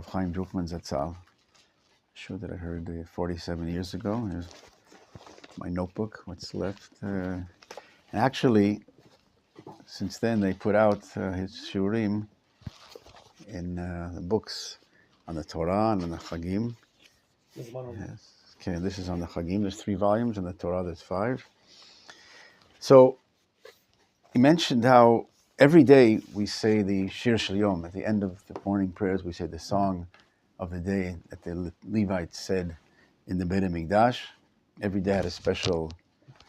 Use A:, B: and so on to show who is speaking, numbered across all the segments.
A: Rav Chaim Drukman Zatzal. Sure that I heard 47 years ago. Here's my notebook, what's left. And actually, since then they put out his shurim in the books on the Torah and on the Chagim.
B: There's one on
A: Yes. Okay, this is on the Chagim. There's 3 volumes, and the Torah there's 5. So he mentioned how every day we say the Shir Shel Yom. At the end of the morning prayers, we say the song of the day that the Levites said in the Beit HaMikdash. Every day had a special.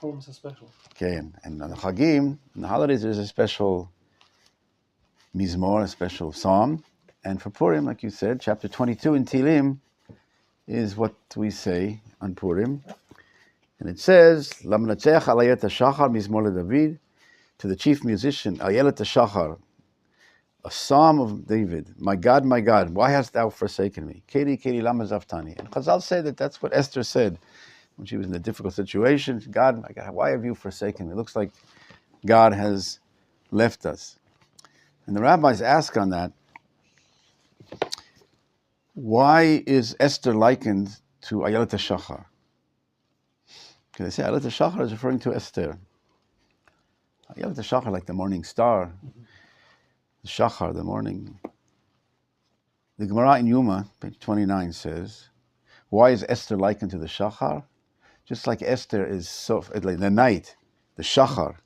B: Purim's a special.
A: Okay, and on the Chagim, on the holidays, there's a special mizmor, a special psalm. And for Purim, like you said, chapter 22 in Tehillim is what we say on Purim. And it says, Lamnatzeach alayet hashachar mizmor leDavid, to the chief musician, Ayelet hashachar, a psalm of David. My God, why hast thou forsaken me? Keri, keri, lama zaftani. And Chazal say that that's what Esther said when she was in a difficult situation. God, my God, why have you forsaken me? It looks like God has left us. And the rabbis ask on that, why is Esther likened to Ayelet hashachar? Because they say Ayelet hashachar is referring to Esther. Ayelet hashachar, like the morning star. The Shachar, the morning. The Gemara in Yuma, page 29, says, why is Esther likened to the Shachar? Just like Esther is like the night, the Shachar.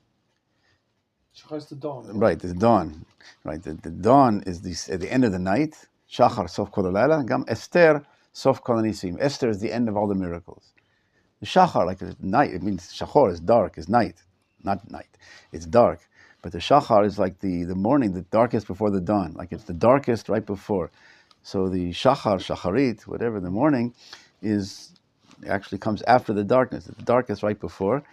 B: Shachar is the dawn.
A: Right, the dawn. Right, the dawn is at the end of the night. Shachar, Sof Kol Halayla. Gam Esther, Sof Kol HaNisim. Esther is the end of all the miracles. The Shachar, like the night, it means Shachor is dark, is night. Not night, it's dark. But the Shachar is like the morning, the darkest before the dawn. Like it's the darkest right before. So the Shachar, Shacharit, whatever, the morning, actually comes after the darkness. It's the darkest right before.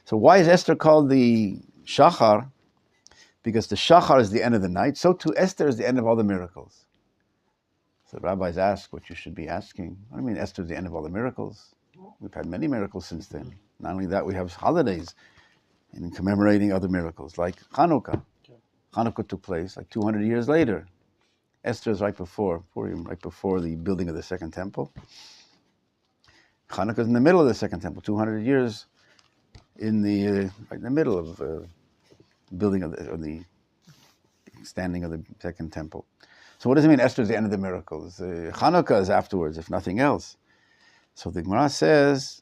A: So why is Esther called the Shachar? Because the Shachar is the end of the night. So too Esther is the end of all the miracles. So the rabbis ask what you should be asking. What do you mean Esther is the end of all the miracles? We've had many miracles since then. Not only that, we have holidays in commemorating other miracles, like Hanukkah.
B: Okay.
A: Hanukkah took place like 200 years later. Esther is right before Purim, right before the building of the Second Temple. Hanukkah is in the middle of the Second Temple, 200 years right in the middle of building of the standing of the Second Temple. So what does it mean Esther is the end of the miracles? Hanukkah is afterwards, if nothing else. So the Gemara says,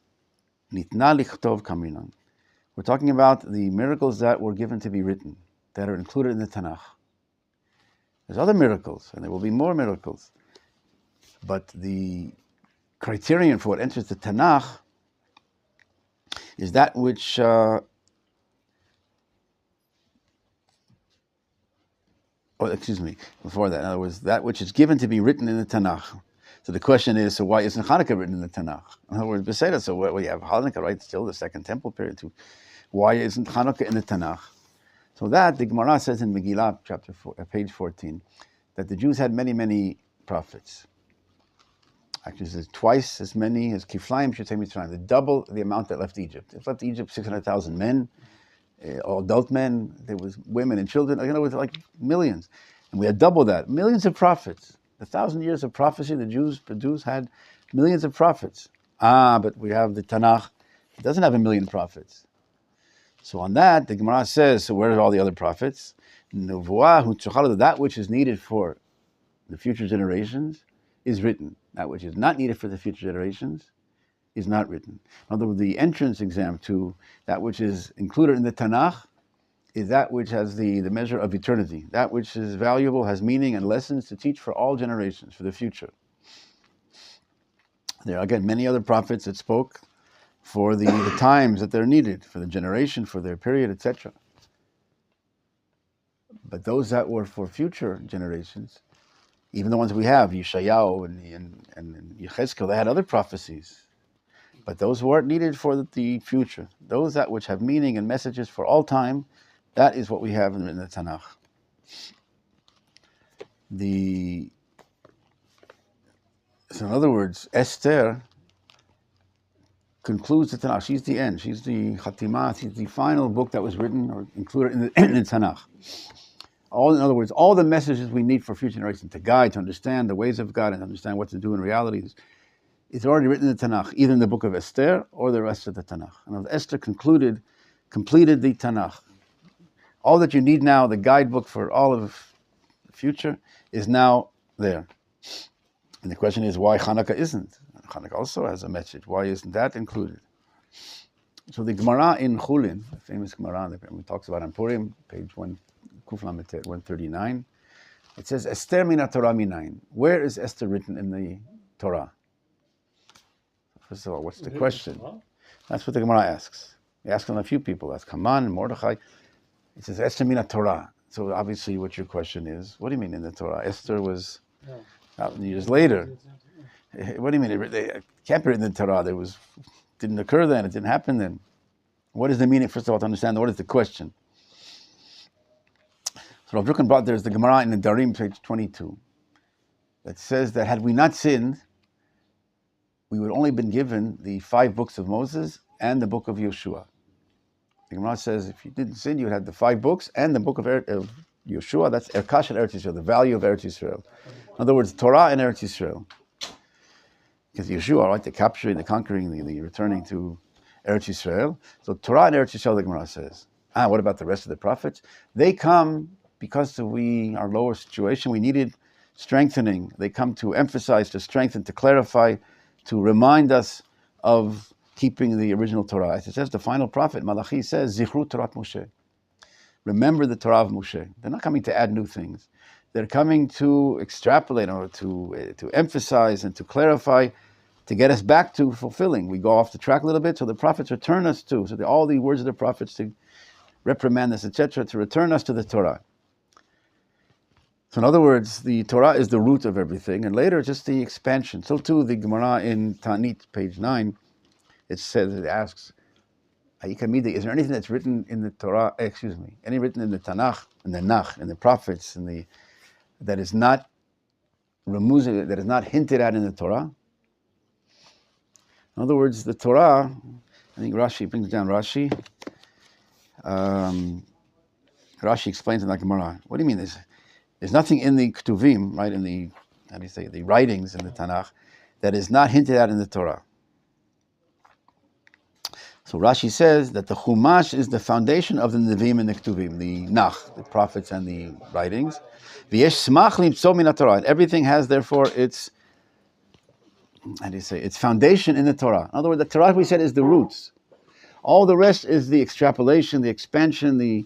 A: Nitna lichtov kaminan. We're talking about the miracles that were given to be written, that are included in the Tanakh. There's other miracles, and there will be more miracles. But the criterion for what enters the Tanakh is that which before that, in other words, that which is given to be written in the Tanakh. So the question is, so why isn't Hanukkah written in the Tanakh? In other words, Beseda, so we have Hanukkah, right, still the Second Temple period too. Why isn't Hanukkah in the Tanakh? So that, the Gemara says in Megillah, chapter 4, page 14, that the Jews had many, many prophets. Actually, there's twice as many as Kiflaim should say Mitzrayim, the double the amount that left Egypt. It left Egypt 600,000 men, all adult men. There was women and children. It was like millions. And we had double that. Millions of prophets. The 1,000 years of prophecy the Jews produced had millions of prophets. But we have the Tanakh. It doesn't have 1,000,000 prophets. So on that, the Gemara says, so where are all the other prophets? That which is needed for the future generations is written. That which is not needed for the future generations is not written. In other words, the entrance exam to that which is included in the Tanakh is that which has the measure of eternity. That which is valuable, has meaning and lessons to teach for all generations, for the future. There are, again, many other prophets that spoke for the times that they're needed, for the generation, for their period, etc. But those that were for future generations, even the ones we have, Yeshayahu and Yechezkel, they had other prophecies. But those weren't needed for the future. Those that which have meaning and messages for all time, that is what we have in the Tanakh. So in other words, Esther concludes the Tanakh. She's the end. She's the Khatimah. She's the final book that was written or included in the Tanakh. in other words, all the messages we need for future generations to guide, to understand the ways of God and understand what to do in reality, it's already written in the Tanakh, either in the book of Esther or the rest of the Tanakh. And Esther completed the Tanakh. All that you need now, the guidebook for all of the future, is now there. And the question is why Hanukkah isn't. Hanukkah also has a message. Why isn't that included? So the Gemara in Chulin, the famous Gemara that we talks about on Purim, page 139, it says, Esther mina Torah minayin. Where is Esther written in the Torah? First of all, what's the question? That's what the Gemara asks. They ask on a few people. That's Haman and Mordechai. It says Esther mina Torah. So obviously what your question is, what do you mean in the Torah? Esther was years later. What do you mean? It can't be written in the Torah. Didn't occur then. It didn't happen then. What is the meaning? First of all, to understand what is the question. So Rav Drucken brought there's the Gemara in the Darim, page 22, that says that had we not sinned, we would only been given the 5 books of Moses and the book of Yeshua. The Gemara says if you didn't sin, you would have the 5 books and the book of Yeshua. That's Erkash and Eretz Yisrael, the value of Eretz Yisrael. In other words, Torah and Eretz Yisrael. Because Yeshua, right, the capturing, the conquering, the returning to Eretz Yisrael. So Torah and Eretz Yisrael, the Gemara says. What about the rest of the prophets? They come because of our lower situation. We needed strengthening. They come to emphasize, to strengthen, to clarify, to remind us of keeping the original Torah. As it says, the final prophet, Malachi, says, Zichru Torat Moshe. Remember the Torah of Moshe. They're not coming to add new things. They're coming to extrapolate or to emphasize and to clarify, to get us back to fulfilling. We go off the track a little bit, so the prophets return us to. So all the words of the prophets to reprimand us, etc., to return us to the Torah. So in other words, the Torah is the root of everything, and later just the expansion. So too, the Gemara in Ta'anit, page 9, it asks, is there anything that's written in the Torah, any written in the Tanakh, in the Nach, in the prophets, that is not removed, that is not hinted at in the Torah? In other words, the Torah, I think Rashi brings down Rashi. Rashi explains in the Gemara. What do you mean? There's nothing in the Ketuvim, right, in the, the writings in the Tanakh, that is not hinted at in the Torah. So Rashi says that the Chumash is the foundation of the Nevi'im and the Ketuvim, the Nach, the prophets and the writings. V'yesh smach limtzo min haTorah. Everything has, therefore, its foundation in the Torah. In other words, the Torah, we said, is the roots. All the rest is the extrapolation, the expansion, the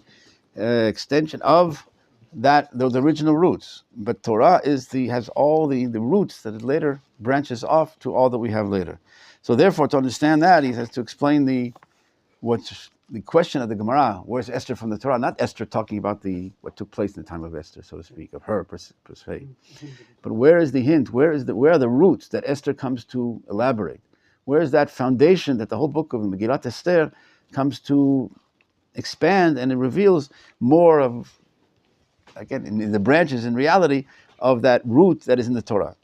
A: extension of those original roots. But Torah has all the roots that it later branches off to all that we have later. So therefore, to understand that, he has to explain the question of the Gemara. Where's Esther from the Torah? Not Esther talking about what took place in the time of Esther, so to speak, of her per se. But where is the hint? Where are the roots that Esther comes to elaborate? Where is that foundation that the whole book of Megillat Esther comes to expand, and it reveals more of, again, in the branches, in reality, of that root that is in the Torah.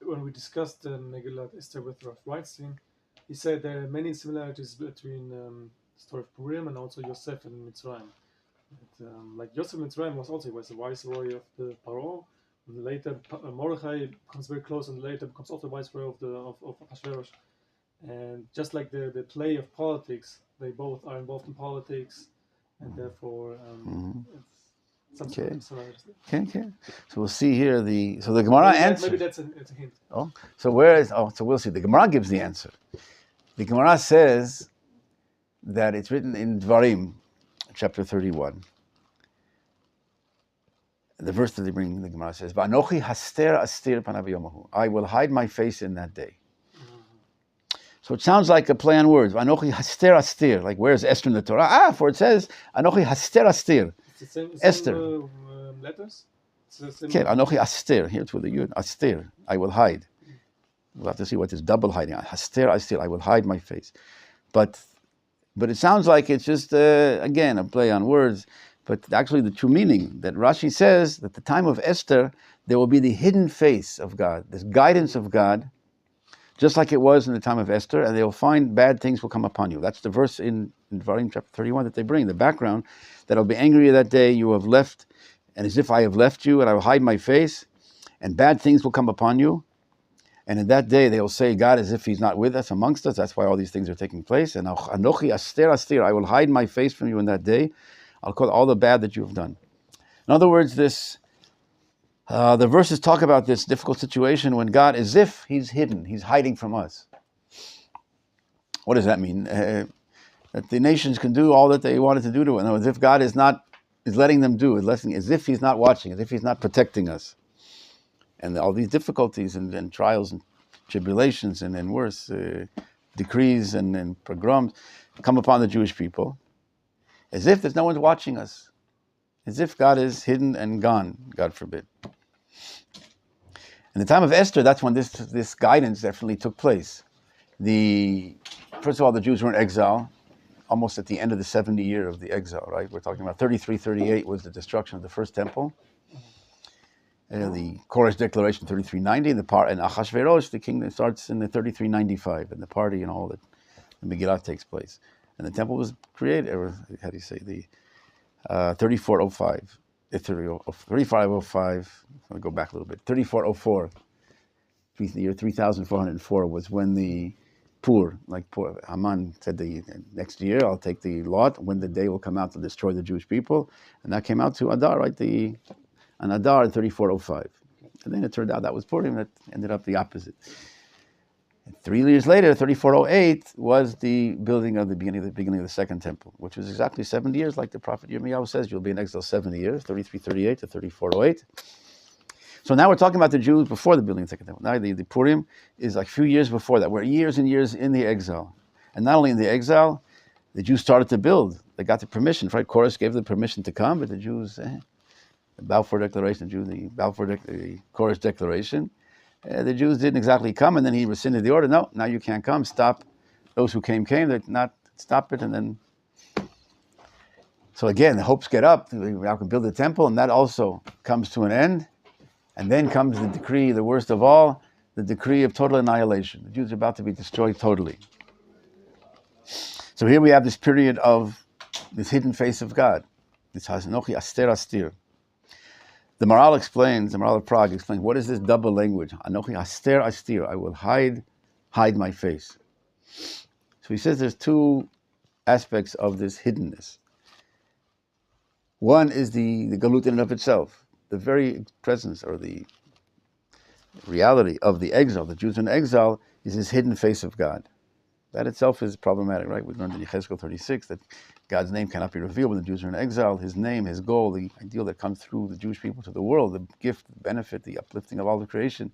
B: When we discussed Megillat Esther with Rav Weinstein, he said there are many similarities between the story of Purim and also Yosef and Mitzrayim. Like Yosef Mitzrayim was the viceroy of the Paro, and later Mordechai comes very close, and later becomes also viceroy of Ahasuerus. And just like the play of politics, they both are involved in politics, and therefore it's
A: Okay. So we'll see here the Gemara answers.
B: Maybe that's a hint.
A: So we'll see. The Gemara gives the answer. The Gemara says that it's written in Dvarim, chapter 31. The verse that they bring, the Gemara says, "Va'anochi haster astir panav yomahu." I will hide my face in that day. So it sounds like a play on words. Va'anochi haster astir. Like, where's Esther in the Torah? For it says, "Anochi haster astir."
B: It's the same
A: Esther.
B: Letters?
A: Okay, Anochi astir. Here it's with the yud. Astir. I will hide. We'll have to see what is double hiding. Haster astir. I will hide my face. But it sounds like it's just, again, a play on words. But actually the true meaning that Rashi says that the time of Esther, there will be the hidden face of God, this guidance of God just like it was in the time of Esther, and they'll find bad things will come upon you. That's the verse in Devarim chapter 31 that they bring, the background, that I'll be angry that day you have left, and as if I have left you, and I will hide my face, and bad things will come upon you. And in that day, they'll say, God, as if he's not with us, amongst us. That's why all these things are taking place. And Anochi aster aster, I will hide my face from you in that day. I'll call all the bad that you have done. In other words, the verses talk about this difficult situation when God, as if he's hidden, he's hiding from us. What does that mean? That the nations can do all that they wanted to do to it. In other words, if God is letting them do, as if he's not watching, as if he's not protecting us. And all these difficulties and trials and tribulations and worse, decrees and pogroms come upon the Jewish people, as if there's no one watching us, as if God is hidden and gone, God forbid. In the time of Esther, that's when this guidance definitely took place. First of all, the Jews were in exile, almost at the end of the 70 year of the exile, right? We're talking about 33-38 was the destruction of the first temple. The Koresh declaration 3390, and Achashverosh, the kingdom starts in the 3395, and the party and all that, the Megillah takes place. And the temple was created, or how do you say, the 3405, 3505, I'll go back a little bit, 3404, the year 3404 was when the Haman said the next year I'll take the lot, when the day will come out to destroy the Jewish people, and that came out to Adar, right, on Adar in 3405. And then it turned out that was Purim, that ended up the opposite. And 3 years later, 3408, was the beginning of the second temple, which was exactly 70 years, like the prophet Yirmiyahu says, you'll be in exile 70 years, 3338 to 3408. So now we're talking about the Jews before the building of the second temple. Now the Purim is like a few years before that. We're years and years in the exile. And not only in the exile, the Jews started to build. They got the permission, right? Koresh gave them permission to come, but the Jews... the Balfour Declaration, the Koresh Declaration. The Jews didn't exactly come, and then he rescinded the order. No, now you can't come. Stop. Those who came. They're not. Stop it, and then. So again, the hopes get up. We now can build the temple, and that also comes to an end. And then comes the decree, the worst of all, the decree of total annihilation. The Jews are about to be destroyed totally. So here we have this period of this hidden face of God. This Anochi aster aster. The Maharal of Prague explains, what is this double language? Anochi aster aster, I will hide my face. So he says there's two aspects of this hiddenness. One is the galut in and of itself, the very presence or the reality of the exile. The Jews in exile is this hidden face of God. That itself is problematic, right? We learned in Yechezkel 36 that God's name cannot be revealed when the Jews are in exile. His name, his goal, the ideal that comes through the Jewish people to the world, the gift, the benefit, the uplifting of all the creation,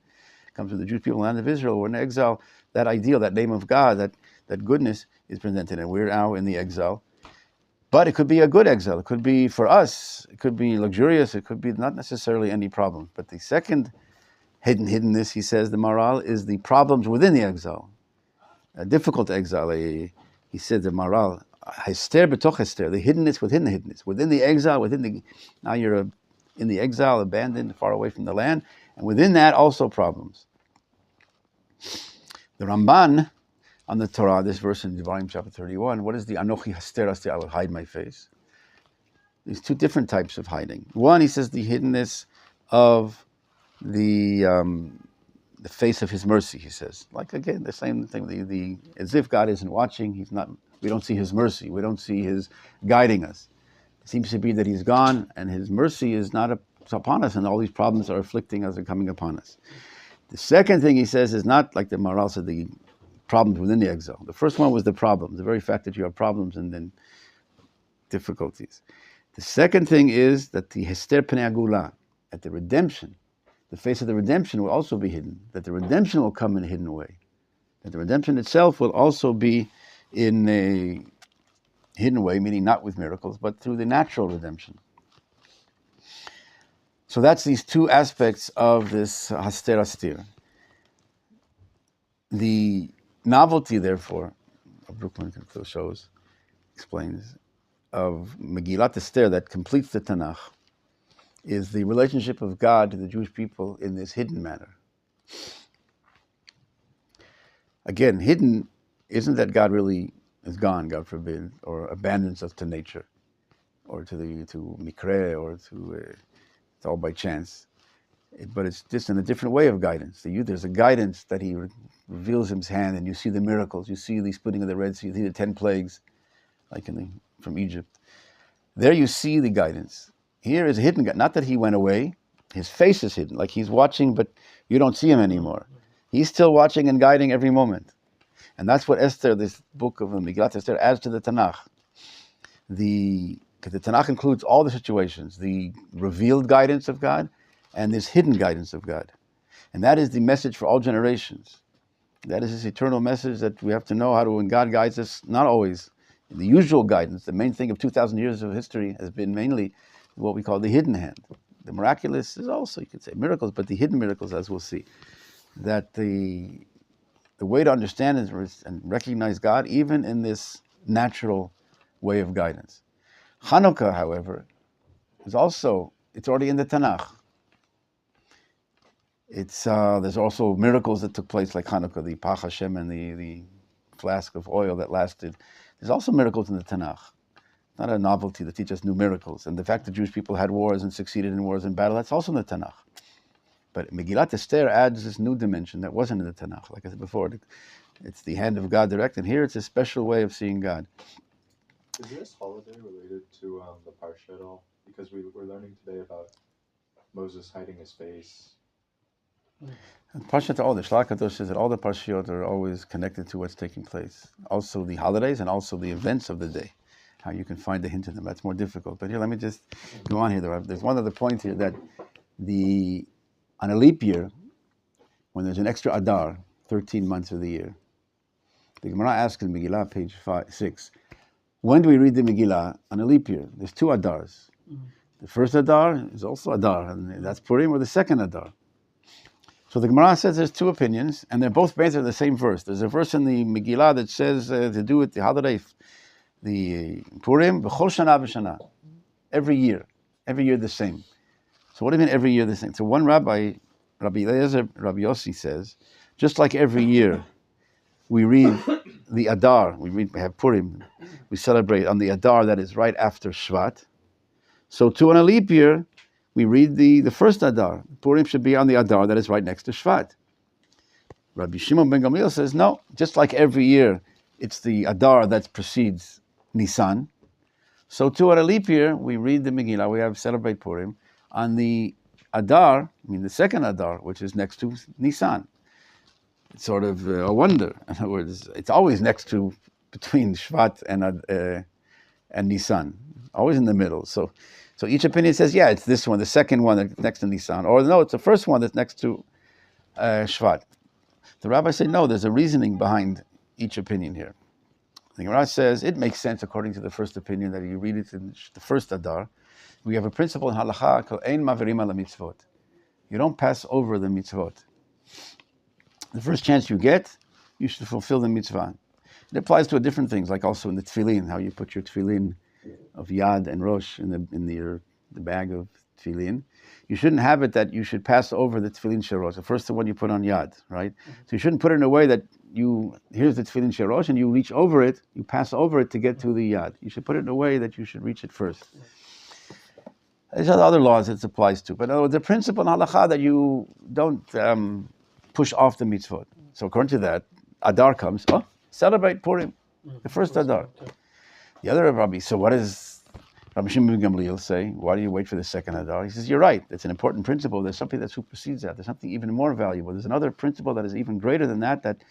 A: comes to the Jewish people in the land of Israel. We're in exile. That ideal, that name of God, that goodness is presented, and we're now in the exile. But it could be a good exile. It could be, for us, it could be luxurious. It could be not necessarily any problem. But the second hiddenness, he says, the Maharal, is the problems within the exile. A difficult exile. He said, the Maharal, hester b'toch hester, the hiddenness within the hiddenness. Within the exile, now you're in the exile, abandoned, far away from the land. And within that, also problems. The Ramban on the Torah, this verse in Devarim chapter 31, what is the Anochi haster aster, I will hide my face? There's two different types of hiding. One, he says, the hiddenness of the face of his mercy, he says. Like, again, the same thing, as if God isn't watching, we don't see his mercy, we don't see his guiding us. It seems to be that he's gone, and his mercy is not upon us, and all these problems are afflicting us and coming upon us. The second thing he says is not, like the Maharal said, the problems within the exile. The first one was the problems, the very fact that you have problems and then difficulties. The second thing is that the hester pnei agula, at the redemption, the face of the redemption will also be hidden, that the redemption will come in a hidden way, that the redemption itself will also be in a hidden way, meaning not with miracles, but through the natural redemption. So that's these two aspects of this haster aster. The novelty, therefore, of Brooklyn explains, of Megillat Esther that completes the Tanakh, is the relationship of God to the Jewish people in this hidden manner. Again, hidden isn't that God really is gone, God forbid, or abandons us to nature, or to mikre, or to it's all by chance. But it's just in a different way of guidance. There's a guidance that He reveals His hand, and you see the miracles. You see the splitting of the Red Sea. You see the 10 plagues, like from Egypt. There you see the guidance. Here is a hidden God. Not that He went away. His face is hidden, like He's watching, but you don't see Him anymore. He's still watching and guiding every moment. And that's what Esther, this book of the Megillat Esther, adds to the Tanakh. Because the Tanakh includes all the situations, the revealed guidance of God and this hidden guidance of God. And that is the message for all generations. That is His eternal message that we have to know how to, when God guides us, not always the usual guidance. The main thing of 2,000 years of history has been mainly what we call the hidden hand. The miraculous is also, you could say, miracles, but the hidden miracles, as we'll see. That the way to understand and recognize God, even in this natural way of guidance. Hanukkah, however, is also, it's already in the Tanakh. There's also miracles that took place like Hanukkah, the Pach Hashem and the flask of oil that lasted. There's also miracles in the Tanakh. Not a novelty that teach us new miracles. And the fact that Jewish people had wars and succeeded in wars and battle, that's also in the Tanakh. But Megillat Esther adds this new dimension that wasn't in the Tanakh. Like I said before, it's the hand of God direct, and here it's a special way of seeing God.
C: Is this holiday related to the Parsha at all? Because we're learning today about Moses hiding his face.
A: Parshat, all the Shlach Kadosh says that all the Parshiot are always connected to what's taking place. Also the holidays and also the events of the day. How you can find the hint in them. That's more difficult. But here, let me just go on here. There's one other point here that on a leap year, when there's an extra Adar, 13 months of the year, the Gemara asks in Megillah, page 6, when do we read the Megillah on a leap year? There's 2 Adars. The first Adar is also Adar, and that's Purim, or the second Adar. So the Gemara says there's 2 opinions, and they're both based on the same verse. There's a verse in the Megillah that says to do with the holiday, the Purim, B'chol Shana B'Shana, every year the same. So what do you mean every year the same? So one Rabbi Eliezer, Rabbi Yossi says, just like every year we read the Adar, we have Purim, we celebrate on the Adar that is right after Shvat. So too on a leap year, we read the first Adar. Purim should be on the Adar that is right next to Shvat. Rabbi Shimon ben Gamliel says, no, just like every year, it's the Adar that precedes Nisan. So too on a leap year, we read the Megillah, we have celebrate Purim, on the Adar, the second Adar, which is next to Nisan. It's sort of a wonder. In other words, it's always between Shvat and Nisan, always in the middle. So each opinion says, yeah, it's this one, the second one that's next to Nisan, or no, it's the first one that's next to Shvat. The rabbis say, no, there's a reasoning behind each opinion here. The Gemara says, it makes sense according to the first opinion that you read it in the first Adar. We have a principle in halacha called ein maverim ala mitzvot. You don't pass over the mitzvot. The first chance you get, you should fulfill the mitzvah. It applies to different things, like also in the tefillin, how you put your tefillin of yad and rosh in the bag of tefillin. You shouldn't have it that you should pass over the tefillin sherosh, the first one you put on yad, right? So you shouldn't put it in a way that here's the tefillin sherosh, and you reach over it, you pass over it to get to the yad. You should put it in a way that you should reach it first. There's other laws it applies to, but the principle in halacha that you don't push off the mitzvot. So according to that, Adar comes, celebrate Purim, the first Adar. The other Rabbi, so what does Rabbi Shimon ben Gamliel say? Why do you wait for the second Adar? He says, you're right, it's an important principle. There's something that supersedes that. There's something even more valuable. There's another principle that is even greater than that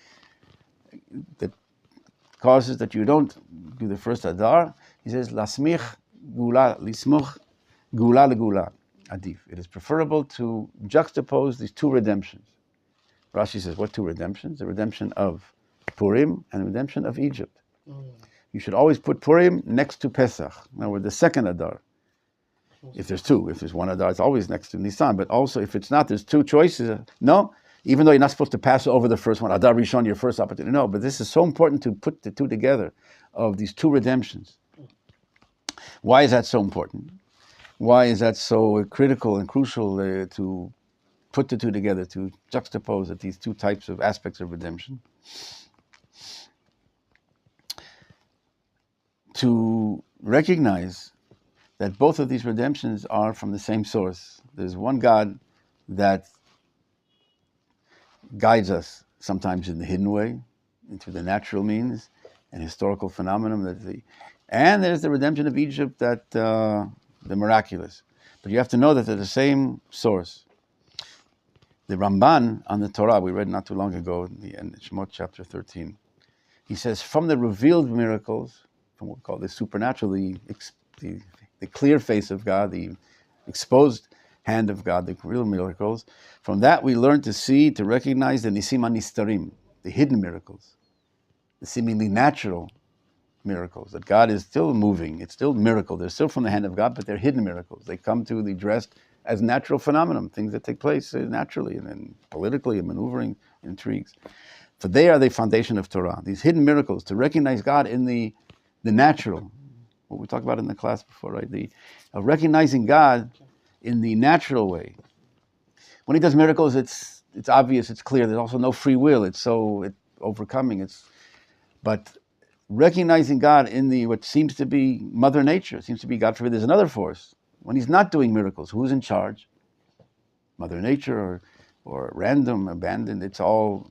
A: causes that you don't do the first Adar. He says, Lasmich gula, lismuch gula legula, adif. It is preferable to juxtapose these 2 redemptions. Rashi says, what 2 redemptions? The redemption of Purim and the redemption of Egypt. You should always put Purim next to Pesach. Now, with the second Adar. If there's 2, if there's 1 Adar, it's always next to Nisan. But also, if it's not, there's 2 choices. No, even though you're not supposed to pass over the first one, Adar Rishon, your first opportunity. No, but this is so important to put the 2 together of these 2 redemptions. Why is that so important? Why is that so critical and crucial to put the 2 together, to juxtapose these 2 types of aspects of redemption? to recognize that both of these redemptions are from the same source. There's one God that guides us sometimes in the hidden way, into the natural means and historical phenomenon. And there's the redemption of Egypt, that the miraculous. But you have to know that they're the same source. The Ramban on the Torah, we read not too long ago in Shemot chapter 13, he says, from the revealed miracles, from what we call the supernatural, the clear face of God, the exposed hand of God, the real miracles, from that we learn to see, to recognize the nisim anistarim, the hidden miracles, the seemingly natural miracles, that God is still moving, it's still miracle, they're still from the hand of God, but they're hidden miracles. They come to the dressed as natural phenomenon, things that take place naturally and then politically and maneuvering intrigues. For they are the foundation of Torah, these hidden miracles, to recognize God in the natural, what we talked about in the class before, right? Recognizing God in the natural way. When he does miracles, it's obvious, it's clear, there's also no free will, it's overcoming, but recognizing God in what seems to be Mother Nature, seems to be, God forbid, there's another force. When he's not doing miracles, who's in charge? Mother Nature or random, abandoned, it's all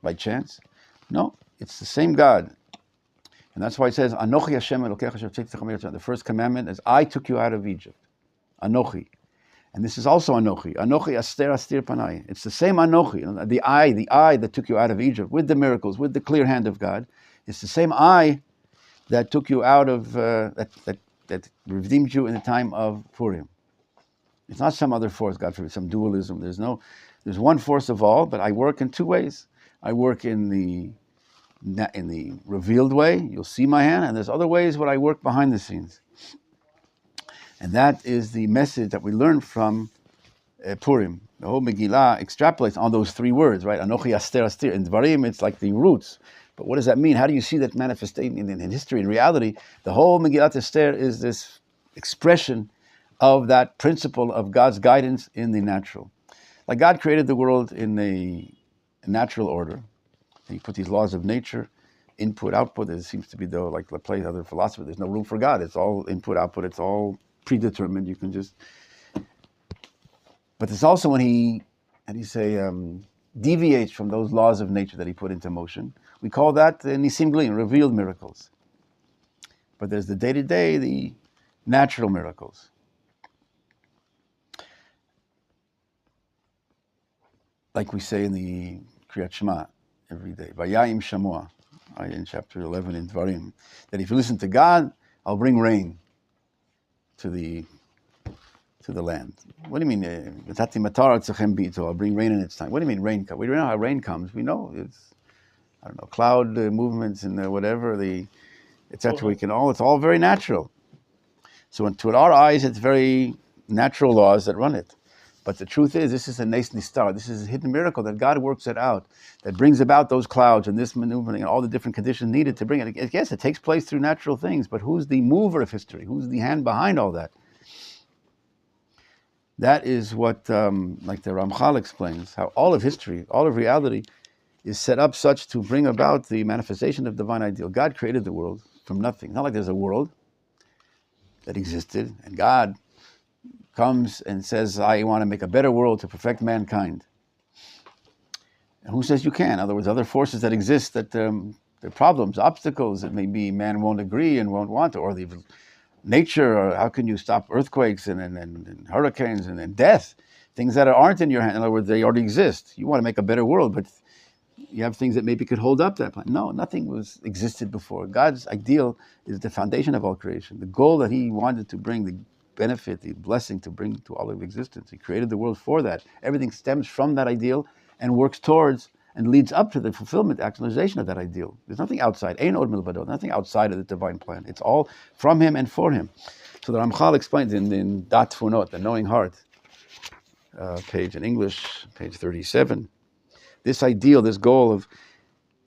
A: by chance? No, it's the same God. And that's why it says, Anochi Hashem Elokecha asher hotzeitzich mi'Eretz. The first commandment is, I took you out of Egypt. Anochi. And this is also Anochi. Anochi aster astir panai. It's the same Anochi. The I that took you out of Egypt with the miracles, with the clear hand of God. It's the same I that took you out of, that redeemed you in the time of Purim. It's not some other force, God forbid, some dualism. There's one force of all, but I work in two ways. I work in the revealed way, you'll see my hand, and there's other ways where I work behind the scenes. And that is the message that we learn from Purim. The whole Megillah extrapolates on those three words, right? Anochi aster astir. In Dvarim, it's like the roots. But what does that mean? How do you see that manifesting in history, in reality? The whole Megillat Esther is this expression of that principle of God's guidance in the natural. Like God created the world in a natural order. He put these laws of nature, input, output. There seems to be, though, like Laplace, other philosophers, there's no room for God. It's all input, output. It's all predetermined. You can just... But it's also when he deviates from those laws of nature that he put into motion. We call that nisim gluim, revealed miracles. But there's the day-to-day, the natural miracles. Like we say in the Kriyat Shema every day, Vayayim Shamua, in chapter 11 in Dvarim, that if you listen to God, I'll bring rain to the land. What do you mean? I'll bring rain in its time. What do you mean rain comes? We don't know how rain comes. We know it's, I don't know, cloud movements and whatever, etc. It's all very natural. So to our eyes, it's very natural laws that run it. But the truth is, this is a nes nistar. This is a hidden miracle that God works it out, that brings about those clouds and this maneuvering and all the different conditions needed to bring it. Yes, it takes place through natural things, but who's the mover of history? Who's the hand behind all that? That is what, like the Ramchal explains, how all of history, all of reality is set up such to bring about the manifestation of divine ideal. God created the world from nothing. Not like there's a world that existed and God comes and says, I want to make a better world to perfect mankind. And who says you can? In other words, other forces that exist, that there are problems, obstacles that maybe man won't agree and won't want to, or the nature, or how can you stop earthquakes and hurricanes and death, things that aren't in your hand. In other words, they already exist. You want to make a better world, but you have things that maybe could hold up that plan. No, nothing existed before. God's ideal is the foundation of all creation. The goal that he wanted to bring, the benefit, the blessing to bring to all of existence. He created the world for that. Everything stems from that ideal and works towards and leads up to the fulfillment, actualization of that ideal. There's nothing outside. Ein od milvado, nothing outside of the divine plan. It's all from him and for him. So the Ramchal explains in Dat Funot, the Knowing Heart, page in English, page 37, this ideal, this goal of,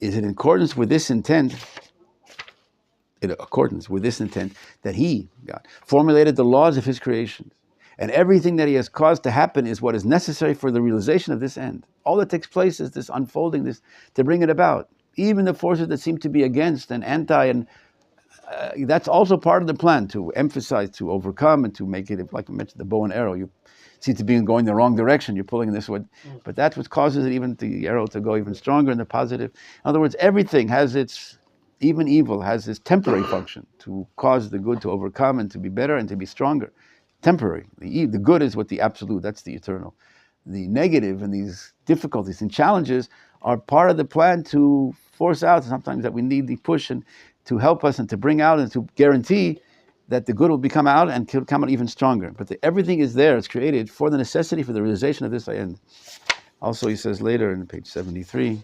A: is it in accordance with this intent, that he, God, formulated the laws of his creation. And everything that he has caused to happen is what is necessary for the realization of this end. All that takes place is this unfolding, this to bring it about. Even the forces that seem to be against and anti and that's also part of the plan, to emphasize, to overcome, and to make it, like I mentioned, the bow and arrow. You seem to be going the wrong direction. You're pulling this way, but that's what causes it, even the arrow to go even stronger in the positive. In other words, everything has its, even evil has this temporary function to cause the good to overcome and to be better and to be stronger. Temporary. The good is what the absolute, that's the eternal. The negative and these difficulties and challenges are part of the plan to force out sometimes that we need the push and to help us and to bring out and to guarantee that the good will become out and can come out even stronger. But everything is there, it's created for the necessity, for the realization of this end. Also, he says later in page 73,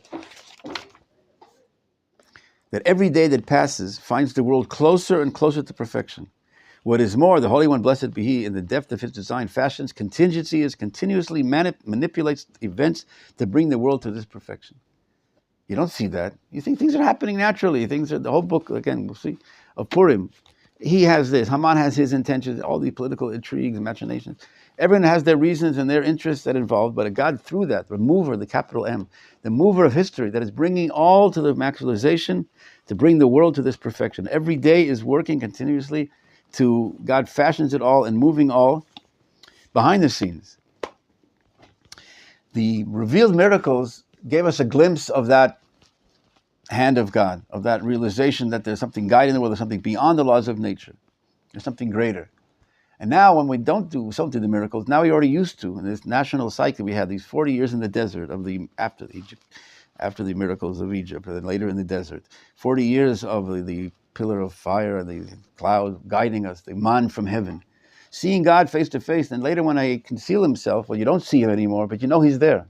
A: that every day that passes finds the world closer and closer to perfection. What is more, the Holy One, blessed be He, in the depth of His design, fashions contingencies, continuously manipulates events to bring the world to this perfection. You don't see that. You think things are happening naturally. Things are, the whole book, again, we'll see, of Purim. He has this, Haman has his intentions, all the political intrigues and machinations. Everyone has their reasons and their interests that are involved, but a God through that, the mover, the capital M, the mover of history that is bringing all to the maximalization to bring the world to this perfection. Every day is working continuously to, God fashions it all and moving all behind the scenes. The revealed miracles gave us a glimpse of that hand of God, of that realization that there's something guiding the world, there's something beyond the laws of nature, there's something greater. And now when we don't do the miracles, now we're already used to, in this national cycle we had, these 40 years in the desert of after the miracles of Egypt, and then later in the desert, 40 years of the pillar of fire and the cloud guiding us, the man from heaven, seeing God face to face. And later when I conceal himself, well, you don't see him anymore, but you know he's there.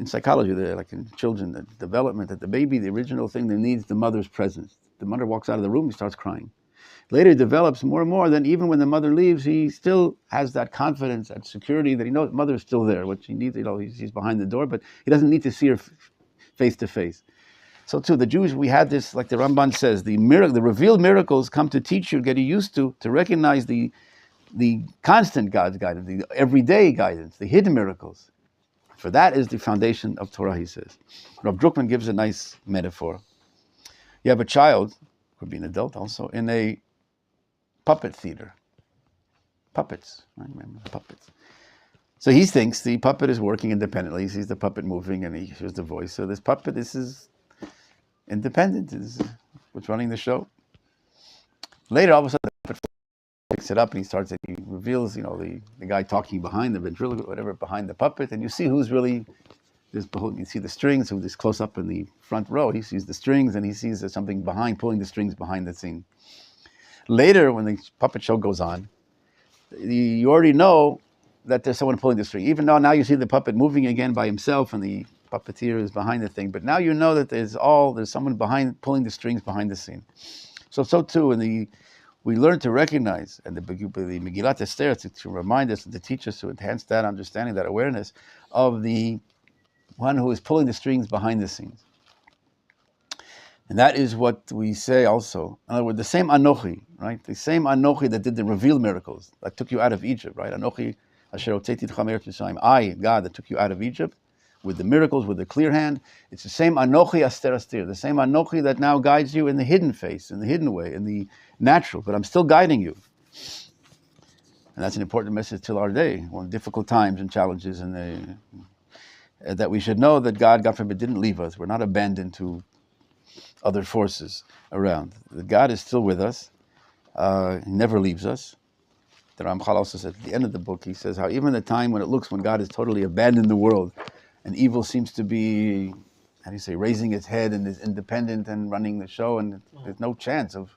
A: In psychology, like in children, the development, that the baby, the original thing that needs the mother's presence. The mother walks out of the room, he starts crying. Later, it develops more and more. Then, even when the mother leaves, he still has that confidence, that security that he knows mother is still there. What she needs, he's behind the door, but he doesn't need to see her face to face. So, too, the Jews, we had this, like the Ramban says, the revealed miracles come to teach you, get you used to recognize the constant God's guidance, the everyday guidance, the hidden miracles. For that is the foundation of Torah, he says. Rav Druckmann gives a nice metaphor. You have a child, could be an adult also, in a puppet theater. Puppets, right? Remember, puppets. So he thinks the puppet is working independently. He sees the puppet moving and he hears the voice. So this puppet, this is independent. This is what's running the show. Later, all of a sudden, the puppet picks it up and he reveals, the guy talking behind the ventriloquist, whatever, behind the puppet, and you see who's really, you see the strings, who is close up in the front row, he sees the strings and he sees there's something behind, pulling the strings behind the scene. Later, when the puppet show goes on, you already know that there's someone pulling the string, even though now you see the puppet moving again by himself and the puppeteer is behind the thing, but now you know that there's someone behind, pulling the strings behind the scene. So too, we learn to recognize, and the Megillat Esther to remind us and to teach us, to enhance that understanding, that awareness of the one who is pulling the strings behind the scenes. And that is what we say also. In other words, the same Anochi, right? The same Anochi that did the revealed miracles, that took you out of Egypt, right? Anochi, Asher Hoteti Etcha Me'eretz Mitzrayim. I, God, that took you out of Egypt with the miracles, with the clear hand. It's the same Anochi Aster Astir, the same Anochi that now guides you in the hidden face, in the hidden way, in the natural, but I'm still guiding you. And that's an important message till our day, when difficult times and challenges, and that we should know that God forbid, didn't leave us. We're not abandoned to other forces around. That God is still with us. He never leaves us. The Ramchal also said at the end of the book, he says how even the time when God has totally abandoned the world, and evil seems to be, raising its head and is independent and running the show, and there's no chance of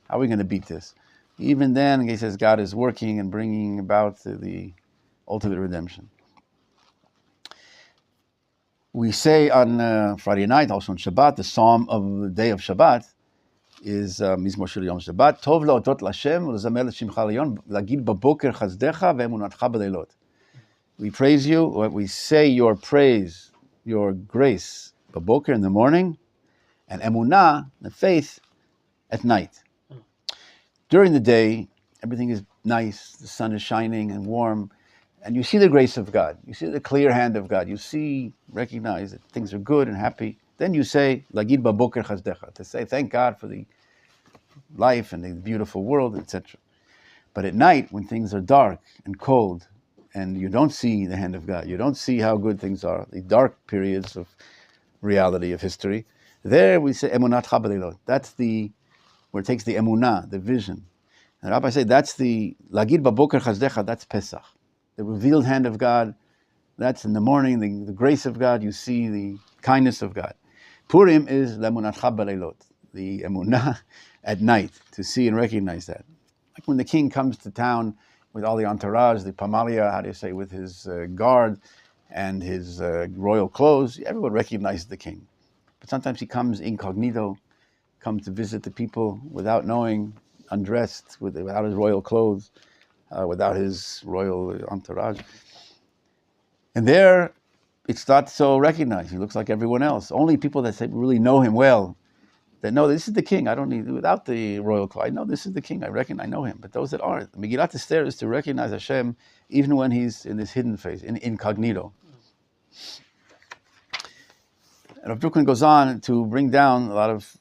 A: how are we going to beat this. Even then, he says God is working and bringing about the ultimate redemption. We say on Friday night, also on Shabbat, the psalm of the day of Shabbat is Mizmor Shel Yom Shabbat. Tov laodot l'Hashem u'lezamer l'shimcha l'yon l'agid baboker chazdecha ve'emunatcha b'leilot. We praise you. We say your praise, your grace, baboker in the morning, and emunah, the faith, at night. During the day, everything is nice. The sun is shining and warm. And you see the grace of God. You see the clear hand of God. You recognize that things are good and happy. Then you say, Lagid baboker chazdecha, to say thank God for the life and the beautiful world, etc. But at night, when things are dark and cold, and you don't see the hand of God, you don't see how good things are, the dark periods of reality, of history, there we say emunat chabalilot. That's where it takes the emunah, the vision. And Rabbi said that's the lagid baboker chazdecha, that's Pesach. The revealed hand of God, that's in the morning, the grace of God, you see the kindness of God. Purim is lemunat chabalilot, the emunah at night, to see and recognize that. Like when the king comes to town with all the entourage, the pamalia, how do you say, with his guard and his royal clothes, everyone recognizes the king. But sometimes he comes incognito, comes to visit the people without knowing, undressed, without his royal clothes, without his royal entourage. And there, it's not so recognized. He looks like everyone else. Only people that say really know him well, that know this is the king. I don't need, without the royal cloth, I know this is the king. I know him. But those that aren't, Megillat Esther is to recognize Hashem even when he's in this hidden phase, in incognito. And Rav Druckmann goes on to bring down a lot of,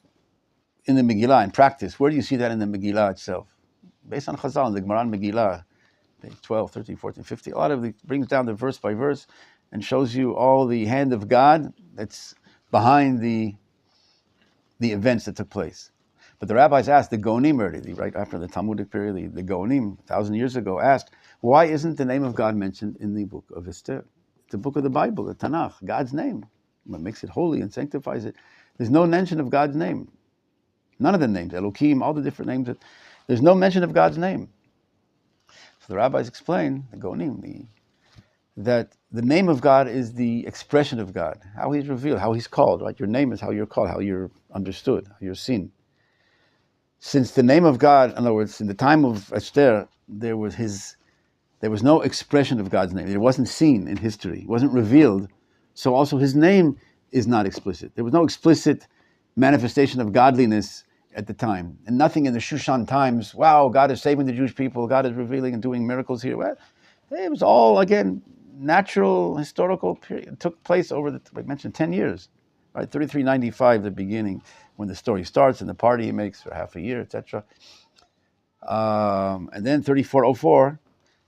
A: in the Megillah, in practice, where do you see that in the Megillah itself? Based on Chazal, in the Gemara Megillah, page 12, 13, 14, 15, a lot of it brings down the verse by verse and shows you all the hand of God that's behind the events that took place. But the rabbis asked, the Gaonim already, right after the Talmudic period, the Gaonim, 1,000 years ago, asked, why isn't the name of God mentioned in the book of Esther? The book of the Bible, the Tanakh, God's name. What makes it holy and sanctifies it. There's no mention of God's name. None of the names, Elohim, all the different names. There's no mention of God's name. So the rabbis explain, the Gaonim, that the name of God is the expression of God, how he's revealed, how he's called, right? Your name is how you're called, how you're understood, how you're seen. Since the name of God, in other words, in the time of Esther, there was no expression of God's name. It wasn't seen in history. It wasn't revealed. So also his name is not explicit. There was no explicit manifestation of godliness at the time. And nothing in the Shushan times, wow, God is saving the Jewish people, God is revealing and doing miracles here. Well, it was all, again, natural, historical period. It took place over, I mentioned, 10 years. Right, 3395, the beginning, when the story starts and the party he makes for half a year, etc. And then 3404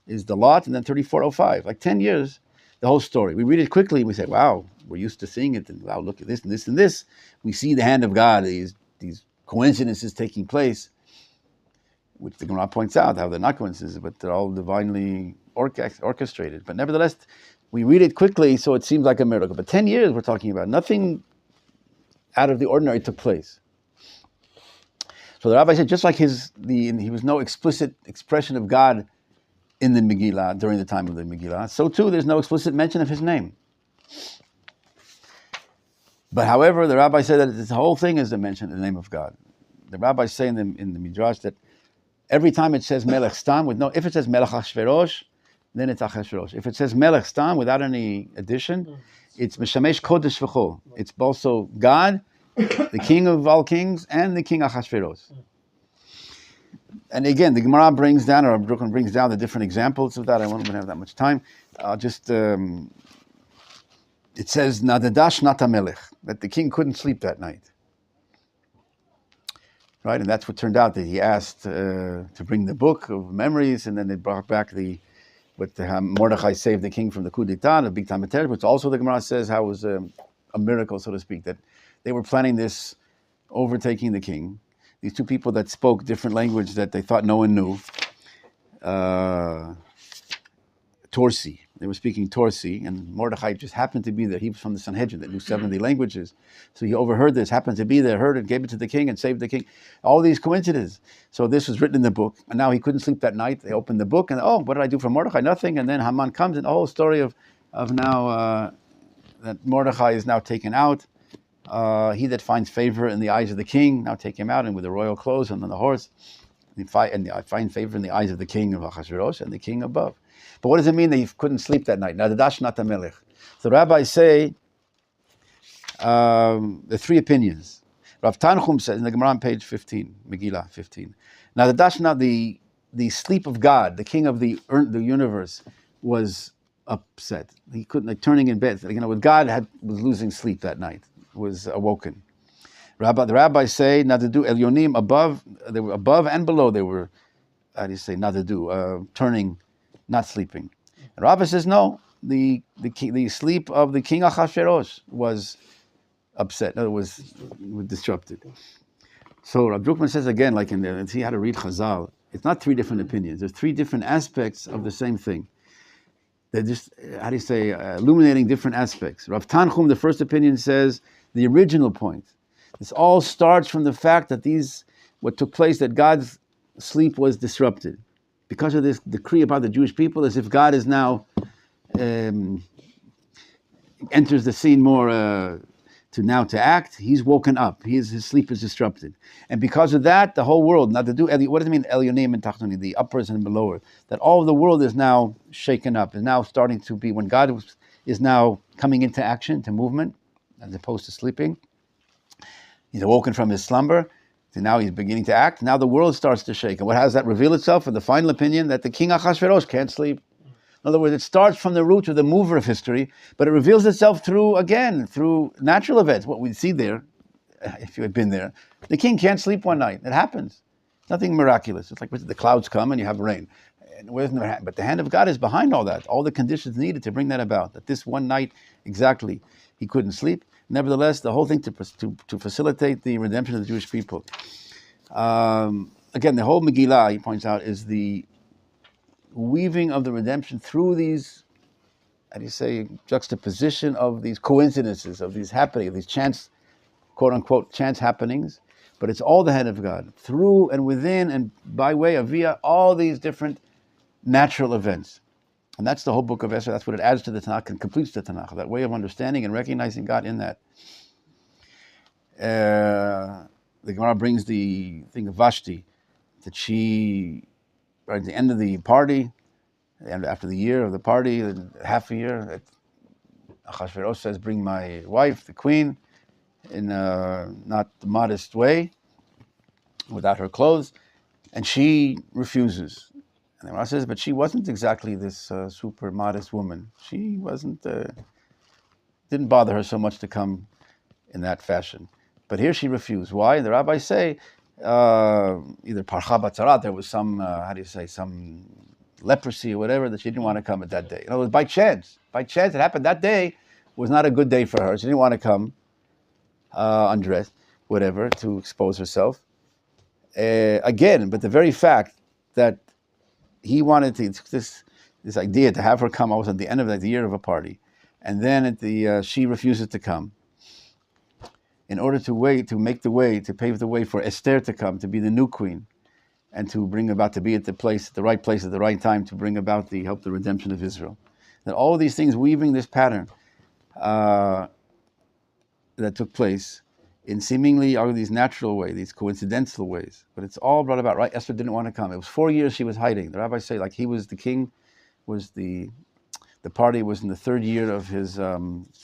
A: is the lot, and then 3405, like 10 years, the whole story. We read it quickly, and we say, wow, we're used to seeing it, and wow, look at this and this and this. We see the hand of God, these coincidences taking place, which the Gemara points out, how they're not coincidences, but they're all divinely orchestrated. But nevertheless, we read it quickly, so it seems like a miracle. But 10 years we're talking about, nothing out of the ordinary took place. So the rabbi said, just like he was no explicit expression of God in the Megillah during the time of the Megillah, so too there's no explicit mention of his name. But however, the rabbi said that this whole thing is a mention of the name of God. The rabbis say in the Midrash that every time it says Melech Stam, if it says Melech Achashverosh, then it's Achashverosh. If it says Melech Stam without any addition, it's Meshamesh Kodesh V'chol. It's also God, the King of all kings, and the King Achashverosh. And again, the Gemara brings down, or Brooklyn brings down the different examples of that. I won't have that much time. It says, Nadadash Nata Melech, that the king couldn't sleep that night. Right, and that's what turned out, that he asked to bring the book of memories, and then they brought back Mordechai saved the king from the coup d'etat, the big time of terror, which also the Gemara says how it was a miracle, so to speak, that they were planning this overtaking the king. These two people that spoke different language that they thought no one knew, Torsi. They were speaking Torsi, and Mordechai just happened to be there. He was from the Sanhedrin that knew 70 languages. So he overheard this, happened to be there, heard it, gave it to the king, and saved the king. All these coincidences. So this was written in the book, and now he couldn't sleep that night. They opened the book, and what did I do for Mordechai? Nothing. And then Haman comes, and the whole story of now that Mordechai is now taken out. He that finds favor in the eyes of the king, now take him out, and with the royal clothes and on the horse. And I find favor in the eyes of the king of Achashverosh and the king above. But what does it mean that he couldn't sleep that night? Nadadash Nata Melech. The rabbis say the three opinions. Rav Tanchum says in the Gemara on page 15, Megillah 15. Nadadash Nata, the sleep of God, the king of the universe, was upset. He couldn't, turning in bed. When God was losing sleep that night. was awoken. The rabbis say nadadu elyonim above, they were above and below. They were, how do you say, nadadu, turning, not sleeping. And Rabbi says no. The sleep of the king Achashverosh was upset. No, it was disrupted. So Rabbi Druckmann says again, like see how to read Chazal. It's not three different opinions. There's three different aspects of the same thing. They're just, how do you say, illuminating different aspects. Rav Tanchum, the first opinion, says the original point. This all starts from the fact that what took place, that God's sleep was disrupted. Because of this decree about the Jewish people, as if God is now, enters the scene more to act, he's woken up. His sleep is disrupted. And because of that, the whole world, what does it mean, Elyonim and Tachtoni, the uppers and belower, that all of the world is now shaken up, is now starting to be, when God is now coming into action, to movement, as opposed to sleeping. He's awoken from his slumber, so now he's beginning to act. Now the world starts to shake. And what has that reveal itself? In the final opinion, that the king Achashverosh can't sleep. In other words, it starts from the root of the mover of history, but it reveals itself through natural events. What we see there, if you had been there, the king can't sleep one night. It happens. It's nothing miraculous. It's like the clouds come and you have rain. But the hand of God is behind all that, all the conditions needed to bring that about. That this one night, exactly, he couldn't sleep. Nevertheless, the whole thing to facilitate the redemption of the Jewish people. Again, the whole Megillah, he points out, is the weaving of the redemption through these, how do you say, juxtaposition of these coincidences, of these happenings, of these chance, quote unquote, chance happenings. But it's all the hand of God, through and within and by way of via all these different natural events. And that's the whole book of Esther. That's what it adds to the Tanakh and completes the Tanakh, that way of understanding and recognizing God in that. The Gemara brings the thing of Vashti, that she, right at the end of the party, and after the year of the party, half a year, Achashverosh says, bring my wife, the queen, in a not modest way, without her clothes, and she refuses. And the Gemara says, but she wasn't exactly this super modest woman. She wasn't, didn't bother her so much to come in that fashion. But here she refused. Why? The rabbis say, either parcha batzarat, there was some, some leprosy or whatever, that she didn't want to come at that day. In other words, by chance, it happened that day was not a good day for her. She didn't want to come undressed, whatever, to expose herself. Again, but the very fact that he wanted this idea to have her come almost at the end of the year of a party, and then she refuses to come, in order to pave the way for Esther to come, to be the new queen, and to bring about, to be at the right place at the right time, to bring about help the redemption of Israel. That all of these things weaving this pattern that took place in seemingly all these natural ways, these coincidental ways, but it's all brought about, right? Esther didn't want to come. It was 4 years she was hiding. The rabbis say, like, he was the king, the party was in the 3rd year of his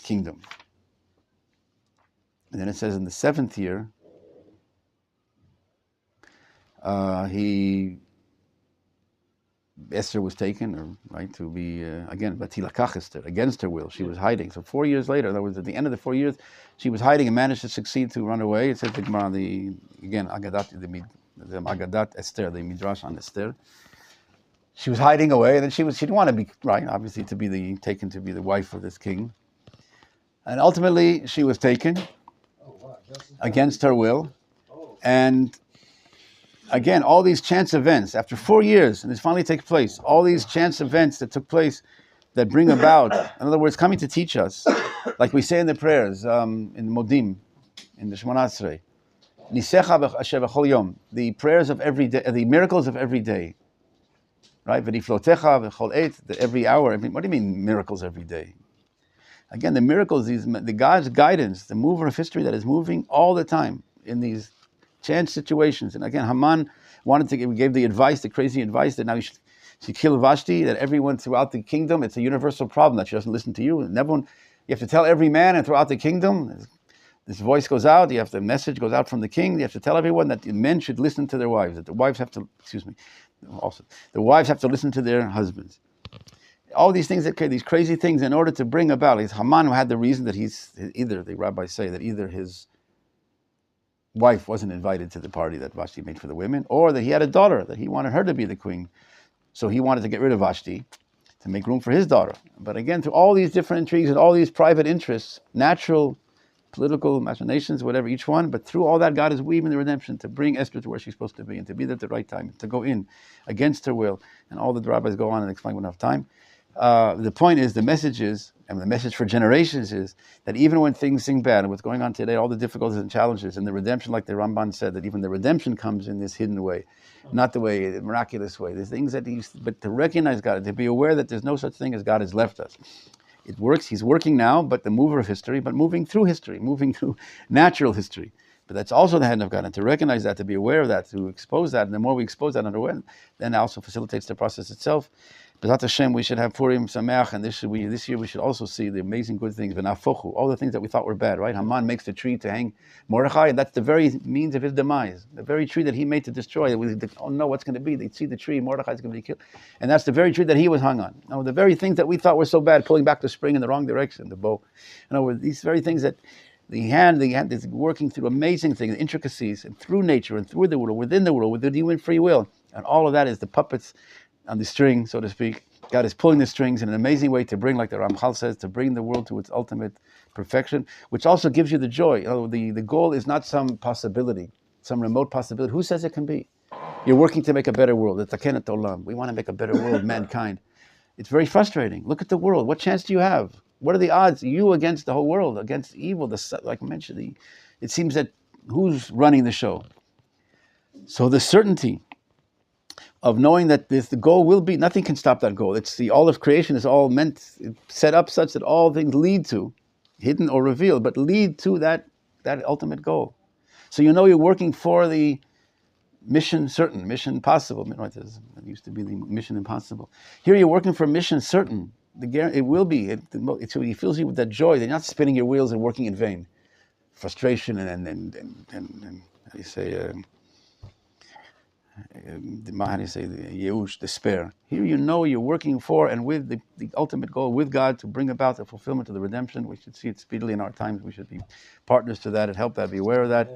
A: kingdom. And then it says in the 7th year, Esther was taken, to be, again, Batilakach Esther, against her will. She was hiding. So 4 years later, that was at the end of the 4 years, she was hiding and managed to succeed to run away. It says the Gemara, the Agadat Esther, the Midrash on Esther. She was hiding away, and then she didn't want to be, obviously, taken to be the wife of this king. And ultimately, she was taken against her will. And again, all these chance events, after 4 years, and this finally takes place, all these chance events that took place that bring about, in other words, coming to teach us, like we say in the prayers, in Modim, in the Shemona Esrei, Nisecha asher b'chol yom, the prayers of every day, the miracles of every day, right? V'niflotecha v'chol eit, every hour. What do you mean miracles every day? Again, the miracles, the God's guidance, the mover of history that is moving all the time in these chance situations. And again, Haman gave the advice, the crazy advice, that now you should kill Vashti, that everyone throughout the kingdom, it's a universal problem that she doesn't listen to you. And everyone, you have to tell every man and throughout the kingdom, this voice goes out, the message goes out from the king, you have to tell everyone that men should listen to their wives, that the wives have to, the wives have to listen to their husbands. all these things, these crazy things, in order to bring about. Haman had the reason that the rabbis say that either his wife wasn't invited to the party that Vashti made for the women, or that he had a daughter that he wanted her to be the queen. So he wanted to get rid of Vashti to make room for his daughter. But again, through all these different intrigues and all these private interests, natural, political machinations, whatever each one, but through all that, God is weaving the redemption to bring Esther to where she's supposed to be and to be there at the right time, to go in against her will. And all the rabbis go on and explain when we have time. The point is, the message is, and the message for generations is, that even when things seem bad, and what's going on today, all the difficulties and challenges, and the redemption, like the Ramban said, that even the redemption comes in this hidden way, not the way, the miraculous way. There's things that but to recognize God, to be aware that there's no such thing as God has left us. It works, he's working now, but the mover of history, but moving through natural history. But that's also the hand of God, and to recognize that, to be aware of that, to expose that, and the more we expose that under when, then it also facilitates the process itself. B'ezrat Hashem, we should have Purim Sameach, and this year we should also see the amazing good things, v'nafochu, all the things that we thought were bad, right? Haman makes the tree to hang Mordechai, and that's the very means of his demise. The very tree that he made to destroy. Oh no, what's going to be? They'd see the tree, Mordechai's going to be killed. And that's the very tree that he was hung on. Now, the very things that we thought were so bad, pulling back the spring in the wrong direction, the bow. These very things that the hand is working through amazing things, intricacies, and through nature, and through the world, within the world, with the human free will. And all of that is the puppets on the string, so to speak. God is pulling the strings in an amazing way to bring, like the Ramchal says, to bring the world to its ultimate perfection, which also gives you the joy. The goal is not some possibility, some remote possibility. Who says it can be? You're working to make a better world. It's takenet olam. We want to make a better world, mankind. It's very frustrating. Look at the world. What chance do you have? What are the odds? You against the whole world, against evil. Like I mentioned, it seems that who's running the show? So the certainty of knowing that the goal will be, nothing can stop that goal. All of creation is all set up such that all things lead to, hidden or revealed, but lead to that ultimate goal. So you're working for the mission certain, mission possible. Right? It used to be the mission impossible. Here you're working for mission certain. It will be. It fills you with that joy. They're not spinning your wheels and working in vain. Frustration and how do you say? The despair. Here you're working for and with the ultimate goal, with God, to bring about the fulfillment of the redemption. We should see it speedily in our times. We should be partners to that and help that, be aware of that.